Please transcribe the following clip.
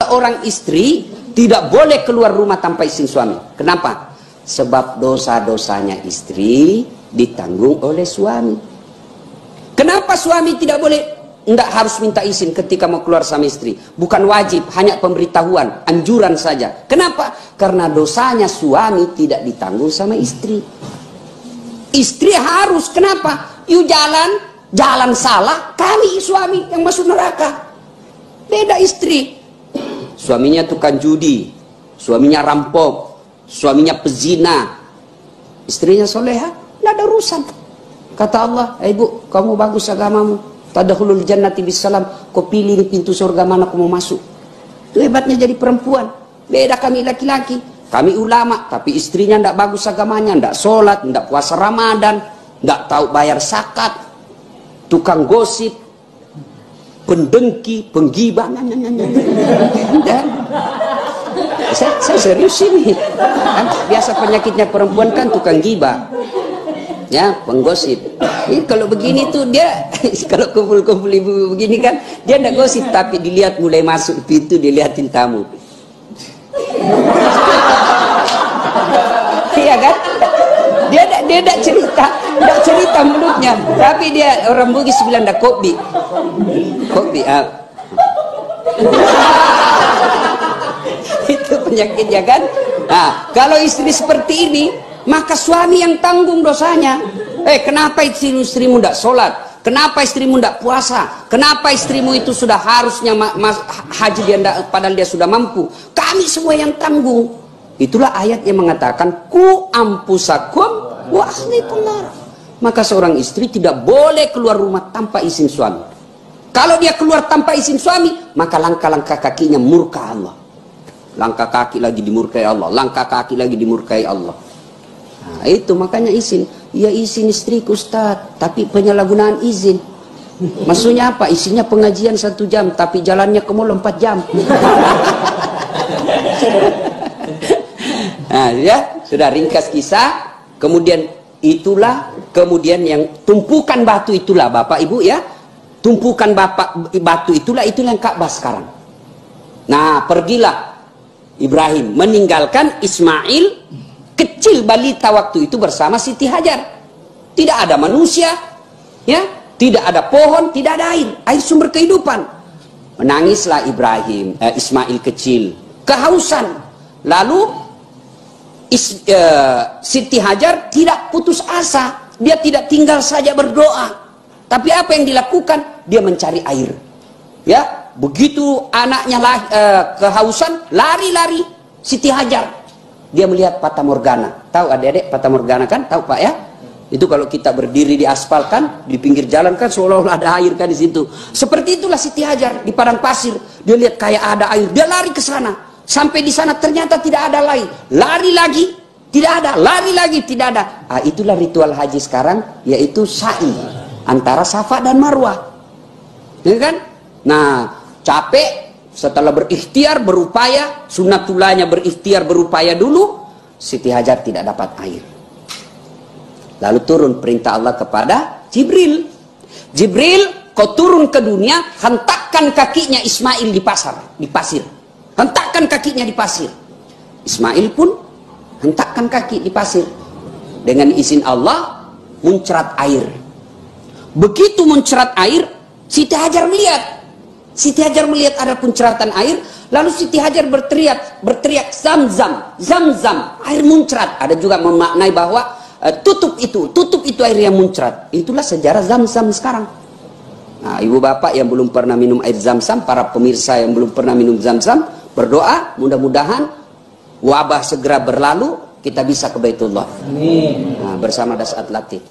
seorang istri tidak boleh keluar rumah tanpa izin suami. Kenapa? Sebab dosa-dosanya istri ditanggung oleh suami. Kenapa suami tidak boleh? Tidak harus minta izin ketika mau keluar sama istri. Bukan wajib, hanya pemberitahuan, anjuran saja. Kenapa? Karena dosanya suami tidak ditanggung sama istri. Istri harus, kenapa? Yuk jalan salah, kami suami yang masuk neraka. Beda istri. Suaminya tukang judi, suaminya rampok, suaminya pezina, istrinya soleha, tidak ada urusan. Kata Allah, ibu, kamu bagus agamamu, tadkhulul jannati bisalam, kau pilih pintu surga mana kau mau masuk. Itu hebatnya jadi perempuan. Beda kami laki-laki, kami ulama, tapi istrinya tidak bagus agamanya, tidak sholat, tidak puasa Ramadan, tidak tahu bayar zakat, tukang gosip, pendengki, penggibah. Saya serius ini. Kan biasa penyakitnya perempuan kan tukang gibah, ya, penggosip. Ini kalau begini tuh dia, kalau kumpul-kumpul ibu begini kan, dia tidak gosip, tapi dilihat mulai masuk pintu, dilihatin tamu. Iya kan? Dia tidak cerita mulutnya, tapi dia orang Bugis bilang dah kopi, itu penyakitnya kan. Nah, kalau istri seperti ini, maka suami yang tanggung dosanya. Kenapa istrimu tidak sholat? Kenapa istrimu tidak puasa? Kenapa istrimu itu sudah harusnya haji dia padahal dia sudah mampu? Kami semua yang tanggung. Itulah ayat yang mengatakan ku ampusakum wa ahlikum nar. Maka seorang istri tidak boleh keluar rumah tanpa izin suami. Kalau dia keluar tanpa izin suami, maka langkah-langkah kakinya murka Allah. Langkah kaki lagi dimurkai Allah, langkah kaki lagi dimurkai Allah. Nah, itu makanya izin. Ya izin istriku Ustaz, tapi penyalahgunaan izin. Maksudnya apa? Isinya pengajian 1 jam, tapi jalannya ke mall 4 jam. Nah, ya, sudah ringkas kisah. Kemudian itulah, kemudian yang tumpukan batu itulah Bapak Ibu ya. Tumpukan batu itulah yang Ka'bah sekarang. Nah, pergilah Ibrahim meninggalkan Ismail kecil balita waktu itu bersama Siti Hajar. Tidak ada manusia, ya, tidak ada pohon, tidak ada air sumber kehidupan. Menangislah Ismail kecil, kehausan. Lalu Siti Hajar tidak putus asa, dia tidak tinggal saja berdoa, tapi apa yang dilakukan? Dia mencari air. Ya, begitu anaknya kehausan, lari-lari Siti Hajar. Dia melihat Fata Morgana. Tahu adik-adik Fata Morgana kan? Tahu Pak ya? Itu kalau kita berdiri di aspal kan, di pinggir jalan kan seolah-olah ada air kan di situ. Seperti itulah Siti Hajar di padang pasir. Dia lihat kayak ada air, dia lari ke sana. Sampai di sana ternyata tidak ada air. Lari lagi, tidak ada. Lari lagi, tidak ada. Itulah ritual haji sekarang, yaitu sa'i antara Safa dan Marwah. Ya kan? Nah, capek setelah berikhtiar, berupaya, sunnatullahnya berikhtiar, berupaya dulu, Siti Hajar tidak dapat air. Lalu turun perintah Allah kepada Jibril. Jibril, kau turun ke dunia, hentakkan kakinya Ismail di pasir. Hentakkan kakinya di pasir. Ismail pun hentakkan kaki di pasir. Dengan izin Allah, muncrat air. Begitu muncrat air, Siti Hajar melihat. Siti Hajar melihat ada punceratan air, lalu Siti Hajar berteriak Zam-Zam, air muncrat. Ada juga memaknai bahwa tutup itu air yang muncrat. Itulah sejarah Zam-Zam sekarang. Nah, ibu bapak yang belum pernah minum air Zam-Zam, para pemirsa yang belum pernah minum Zam-Zam, berdoa mudah-mudahan wabah segera berlalu, kita bisa ke Baitullah. Amin. Nah, bersama Dasat Latif.